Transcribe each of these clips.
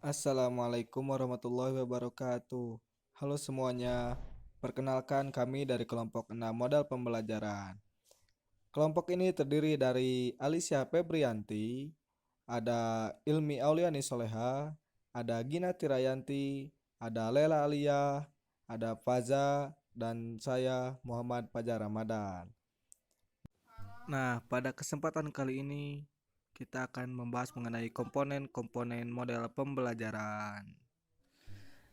Assalamualaikum warahmatullahi wabarakatuh. Halo semuanya, perkenalkan kami dari kelompok 6 modal pembelajaran. Kelompok ini terdiri dari Alicia Febrianti, ada Ilmi Auliani Soleha, ada Gina Tirayanti, ada Lela Alia, ada Faza, dan saya Muhammad Fajar Ramadan. Nah, pada kesempatan kali ini kita akan membahas mengenai komponen-komponen model pembelajaran.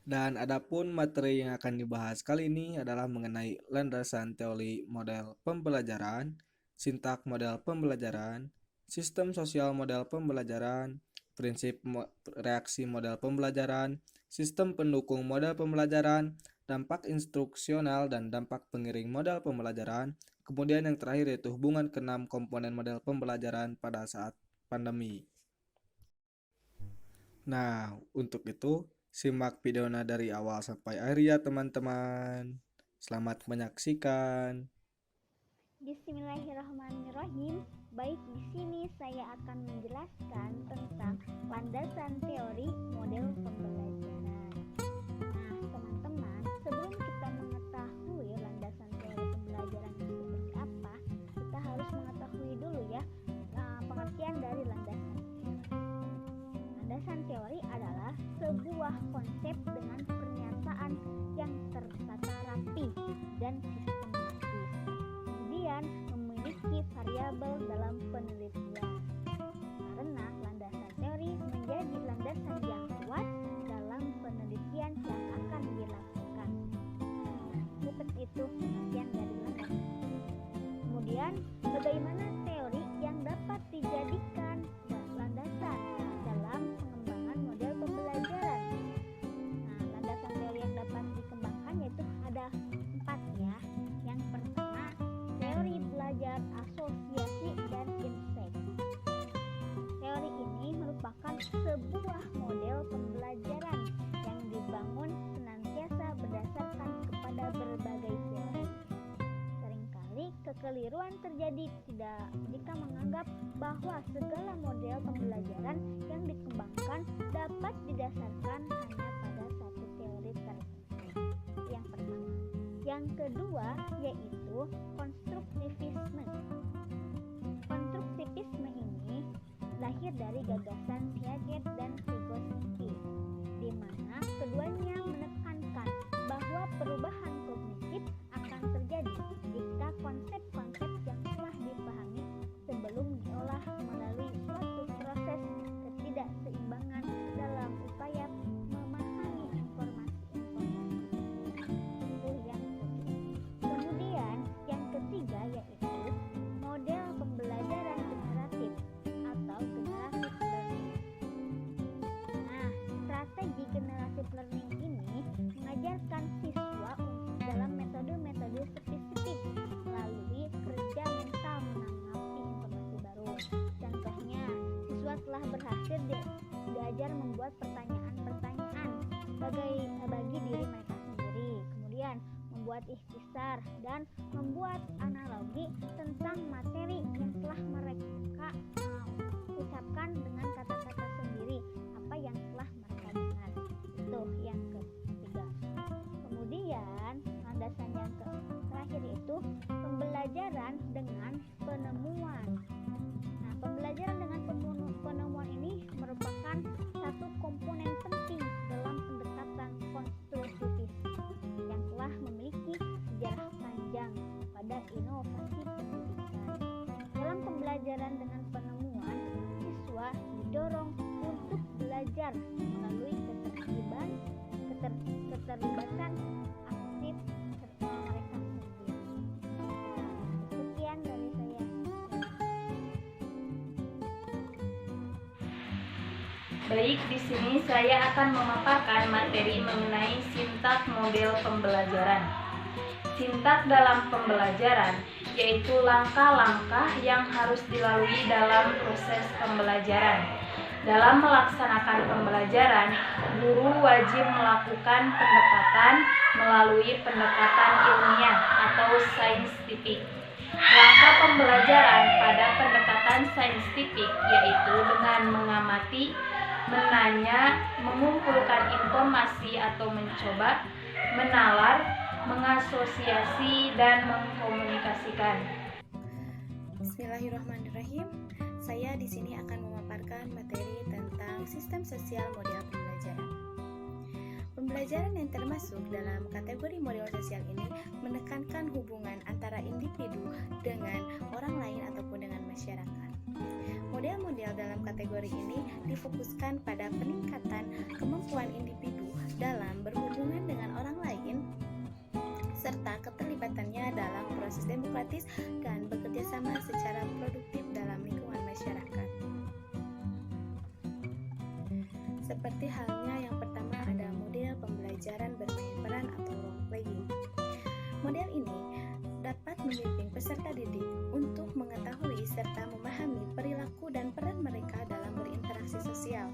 Dan adapun materi yang akan dibahas kali ini adalah mengenai landasan teori model pembelajaran, sintak model pembelajaran, sistem sosial model pembelajaran, prinsip reaksi model pembelajaran, sistem pendukung model pembelajaran, dampak instruksional dan dampak pengiring model pembelajaran, kemudian yang terakhir yaitu hubungan keenam komponen model pembelajaran pada saat pandemi. Nah, untuk itu simak videonya dari awal sampai akhir ya teman-teman. Selamat menyaksikan. Bismillahirrahmanirrahim. Baik, di sini saya akan menjelaskan tentang landasan teori model pembelajaran. Nah, teman-teman, sebelum kita mengetahui landasan teori pembelajaran seperti apa, kita harus mengetahui dulu ya pengertian dari landasan teori. Landasan teori adalah sebuah konsep dengan pernyataan yang tertata rapi dan sistematis, kemudian memiliki variabel dalam penelitian. Karena landasan teori menjadi landasan yang kuat dalam penelitian yang akan dilakukan. Seperti itu pengertian dari landasan. Kemudian, bagaimana teori yang dapat dijadikan landasan dalam pengembangan model pembelajaran? Nah, landasan teori yang dapat dikembangkan yaitu ada 4 ya. Yang pertama, teori belajar asosiasi dan insight. Teori ini merupakan sebuah model pembelajaran yang dibangun senantiasa berdasarkan kepada berbagai teori. Seringkali kekeliruan terjadi jika menganggap bahwa segala model pembelajaran yang dikembangkan dapat didasarkan hanya pada satu teori tertentu. Yang pertama. Yang kedua yaitu konstruktivisme. Konstruktivisme ini lahir dari gagasan Piaget dan Vygotsky, di mana keduanya menekankan bahwa perubahan kognitif akan terjadi jika konsep-konsep yang telah dipahami sebelum diolah melalui suatu proses ketidakseimbangan dalam upaya memahami informasi-informasi. Itu yang kedua. Kemudian yang ketiga yaitu model pembelajaran generatif atau generative learning. Nah, strategi generative learning ini mengajarkan siswa dalam metode-metode spesifik melalui kerja mental menanggapi informasi baru. Contohnya, siswa telah berhasil diajar membuat pertanyaan-pertanyaan bagi diri mereka sendiri, kemudian membuat ikhtisar dan membuat analogi tentang materi yang telah mereka ucapkan dengan kata-kata sendiri apa yang telah mereka dengar. Itu yang ketiga. Kemudian landasan yang terakhir yaitu pembelajaran dengan penemuan. Nah, pembelajaran dengan penemuan ini merupakan satu komponen penting dalam pendekatan konstruktivis yang telah memiliki sejarah panjang pada inovasi pendidikan. Dalam pembelajaran dengan penemuan, siswa didorong untuk belajar melalui keterlibatan aktif mereka sendiri. Sekian dari saya. Baik, di sini saya akan memaparkan materi mengenai sintak model pembelajaran. Sintak dalam pembelajaran yaitu langkah-langkah yang harus dilalui dalam proses pembelajaran. Dalam melaksanakan pembelajaran, guru wajib melakukan pendekatan melalui pendekatan ilmiah atau saintifik. Langkah pembelajaran pada pendekatan saintifik yaitu dengan mengamati, menanya, mengumpulkan informasi atau mencoba, menalar, mengasosiasi, dan mengkomunikasikan. Bismillahirrahmanirrahim. Saya di sini akan memaparkan materi tentang sistem sosial model pembelajaran. Pembelajaran yang termasuk dalam kategori model sosial ini menekankan hubungan antara individu dengan orang lain ataupun dengan masyarakat. Model-model dalam kategori ini difokuskan pada peningkatan kemampuan individu dalam berhubungan dengan orang lain serta keterlibatannya dalam proses demokratis dan bekerja sama secara produktif dalam lingkungan masyarakat. Seperti halnya yang pertama ada model pembelajaran bermain peran atau role playing. Model ini dapat membimbing peserta didik untuk mengetahui serta memahami perilaku dan peran mereka dalam berinteraksi sosial.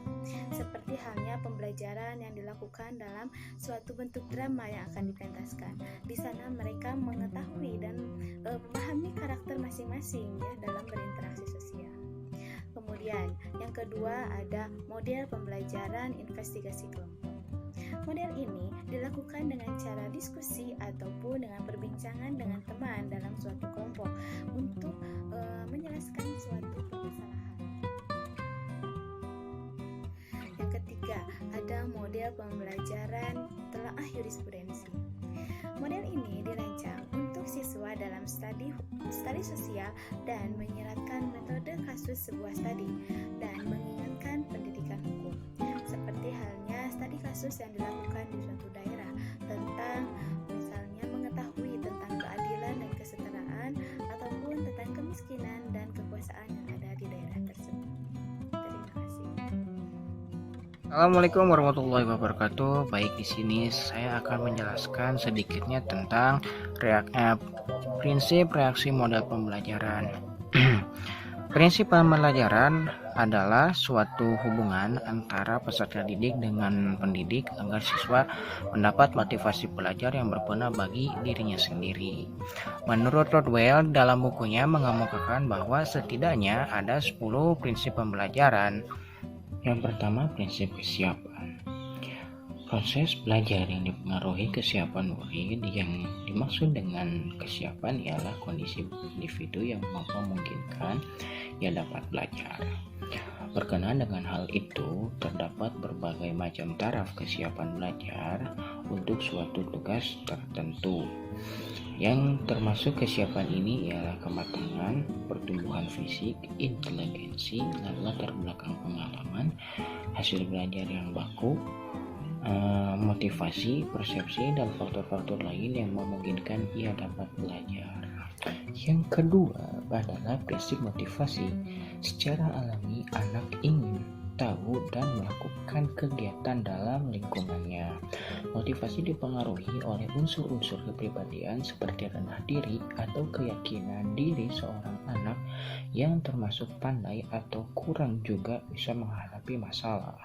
Seperti halnya pembelajaran yang dilakukan dalam suatu bentuk drama yang akan dipentaskan. Di sana mereka mengetahui dan memahami karakter masing-masing ya dalam berinteraksi sosial. Kemudian yang kedua ada model pembelajaran investigasi kelompok. Model ini dilakukan dengan cara diskusi ataupun dengan perbincangan dengan teman dalam suatu kelompok untuk menjelaskan suatu permasalahan. Yang ketiga, ada model pembelajaran telaah jurisprudensi. Model ini dirancang untuk siswa dalam studi sosial dan menyeratkan metode kasus sebuah studi dan mengingatkan pendidikan hukum. Seperti halnya studi kasus yang dilakukan di suatu daerah tentang misalnya mengetahui tentang keadilan dan kesetaraan ataupun tentang kemiskinan dan kekuasaan yang ada di daerah tersebut. Terima kasih. Assalamualaikum warahmatullahi wabarakatuh. Baik, di sini saya akan menjelaskan sedikitnya tentang prinsip reaksi model pembelajaran. Prinsip pembelajaran adalah suatu hubungan antara peserta didik dengan pendidik agar siswa mendapat motivasi belajar yang berguna bagi dirinya sendiri. Menurut Rodwell dalam bukunya mengemukakan bahwa setidaknya ada 10 prinsip pembelajaran. Yang pertama, prinsip kesiapan. Proses belajar yang dipengaruhi kesiapan murid. Yang dimaksud dengan kesiapan ialah kondisi individu yang memungkinkan ia dapat belajar. Berkenaan dengan hal itu, terdapat berbagai macam taraf kesiapan belajar untuk suatu tugas tertentu. Yang termasuk kesiapan ini ialah kematangan, pertumbuhan fisik, inteligensi, latar belakang pengalaman, hasil belajar yang baku, motivasi, persepsi, dan faktor-faktor lain yang memungkinkan ia dapat belajar. Yang kedua adalah prinsip motivasi. Secara alami, anak ingin tahu dan melakukan kegiatan dalam lingkungannya. Motivasi dipengaruhi oleh unsur-unsur kepribadian seperti rendah diri atau keyakinan diri seorang anak yang termasuk pandai atau kurang juga bisa menghadapi masalah.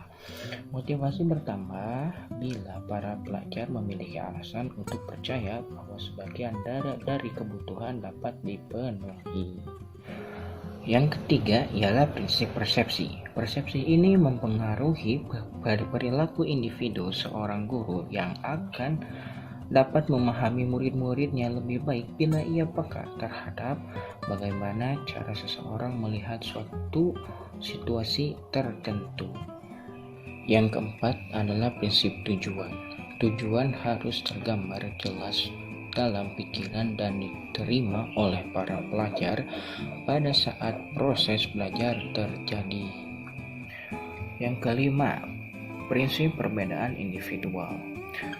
Motivasi bertambah bila para pelajar memiliki alasan untuk percaya bahwa sebagian dari kebutuhan dapat dipenuhi. Yang ketiga ialah prinsip persepsi. Persepsi ini mempengaruhi perilaku individu seorang guru yang akan dapat memahami murid-muridnya lebih baik bila ia peka terhadap bagaimana cara seseorang melihat suatu situasi tertentu. Yang keempat adalah prinsip tujuan. Tujuan harus tergambar jelas dalam pikiran dan diterima oleh para pelajar pada saat proses belajar terjadi. Yang kelima, prinsip perbedaan individual.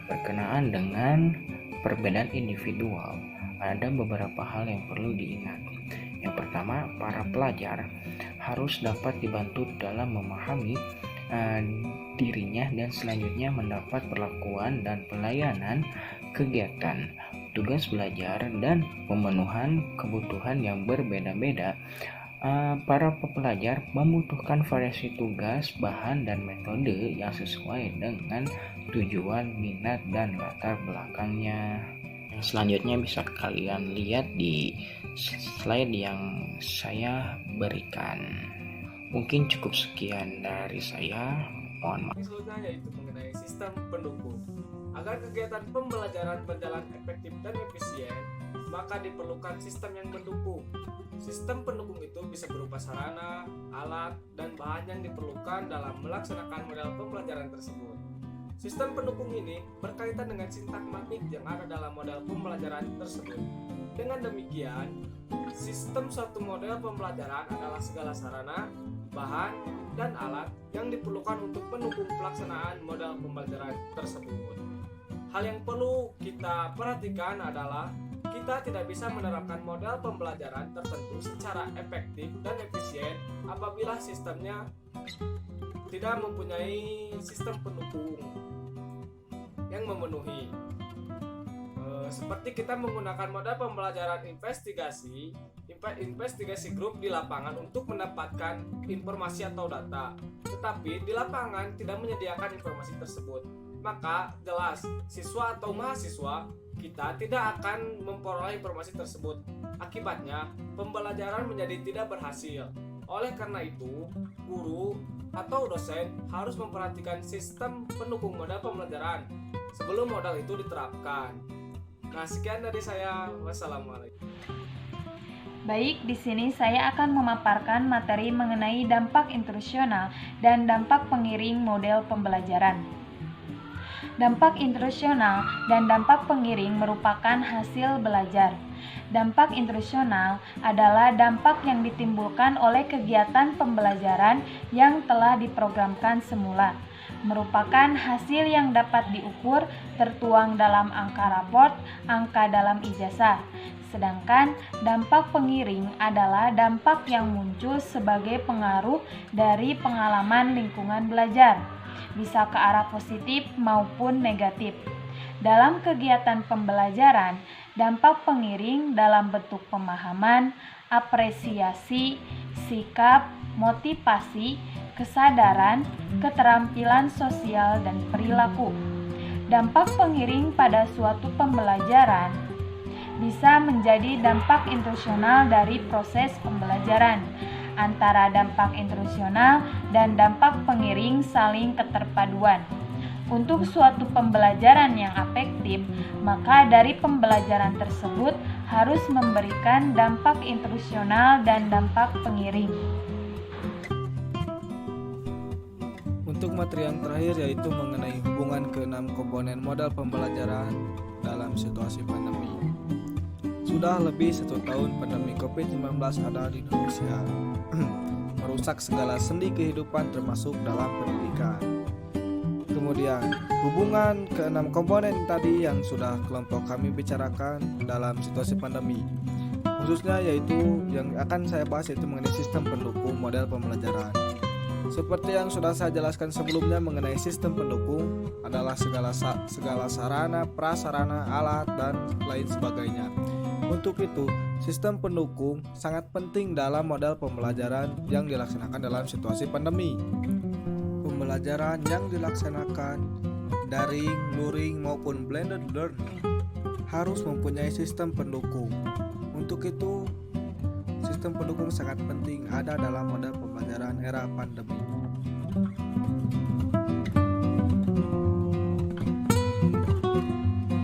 Berkenaan dengan perbedaan individual, ada beberapa hal yang perlu diingat. Yang pertama, para pelajar harus dapat dibantu dalam memahami dirinya dan selanjutnya mendapat perlakuan dan pelayanan kegiatan, tugas belajar, dan pemenuhan kebutuhan yang berbeda-beda. Para pelajar membutuhkan variasi tugas, bahan, dan metode yang sesuai dengan tujuan, minat, dan latar belakangnya. Yang selanjutnya bisa kalian lihat di slide yang saya berikan. Mungkin cukup sekian dari saya. Mohon maaf. Selanjutnya yaitu mengenai sistem pendukung. Agar kegiatan pembelajaran berjalan efektif dan efisien, maka diperlukan sistem yang mendukung. Sistem pendukung itu bisa berupa sarana, alat, dan bahan yang diperlukan dalam melaksanakan model pembelajaran tersebut. Sistem pendukung ini berkaitan dengan sintakmatik yang ada dalam model pembelajaran tersebut. Dengan demikian, sistem suatu model pembelajaran adalah segala sarana, bahan, dan alat yang diperlukan untuk mendukung pelaksanaan model pembelajaran tersebut. Hal yang perlu kita perhatikan adalah kita tidak bisa menerapkan model pembelajaran tertentu secara efektif dan efisien apabila sistemnya tidak mempunyai sistem pendukung yang memenuhi. Seperti kita menggunakan model pembelajaran investigasi grup di lapangan untuk mendapatkan informasi atau data, tetapi di lapangan tidak menyediakan informasi tersebut, maka jelas siswa atau mahasiswa kita tidak akan memperoleh informasi tersebut. Akibatnya, pembelajaran menjadi tidak berhasil. Oleh karena itu, guru atau dosen harus memperhatikan sistem pendukung model pembelajaran sebelum modal itu diterapkan. Nah, sekian dari saya. Wassalamualaikum. Baik, di sini saya akan memaparkan materi mengenai dampak instruksional dan dampak pengiring model pembelajaran. Dampak instruksional dan dampak pengiring merupakan hasil belajar. Dampak instruksional adalah dampak yang ditimbulkan oleh kegiatan pembelajaran yang telah diprogramkan semula, merupakan hasil yang dapat diukur tertuang dalam angka raport, angka dalam ijazah. Sedangkan dampak pengiring adalah dampak yang muncul sebagai pengaruh dari pengalaman lingkungan belajar, bisa ke arah positif maupun negatif. Dalam kegiatan pembelajaran, dampak pengiring dalam bentuk pemahaman, apresiasi, sikap, motivasi, kesadaran, keterampilan sosial, dan perilaku. Dampak pengiring pada suatu pembelajaran bisa menjadi dampak instruksional dari proses pembelajaran. Antara dampak instruksional dan dampak pengiring saling keterpaduan. Untuk suatu pembelajaran yang efektif, maka dari pembelajaran tersebut harus memberikan dampak instruksional dan dampak pengiring. Untuk materi yang terakhir yaitu mengenai hubungan ke-6 komponen modal pembelajaran dalam situasi pandemi. Sudah lebih 1 tahun pandemi COVID-19 ada di Indonesia, merusak segala sendi kehidupan termasuk dalam pendidikan. Kemudian, hubungan ke-6 komponen tadi yang sudah kelompok kami bicarakan dalam situasi pandemi, khususnya yaitu yang akan saya bahas yaitu mengenai sistem pendukung model pembelajaran. Seperti yang sudah saya jelaskan sebelumnya mengenai sistem pendukung adalah segala sarana, prasarana, alat, dan lain sebagainya. Untuk itu, sistem pendukung sangat penting dalam model pembelajaran yang dilaksanakan dalam situasi pandemi. Pembelajaran yang dilaksanakan daring, luring, maupun blended learning harus mempunyai sistem pendukung. Untuk itu, sistem pendukung sangat penting ada dalam model pembelajaran era pandemi.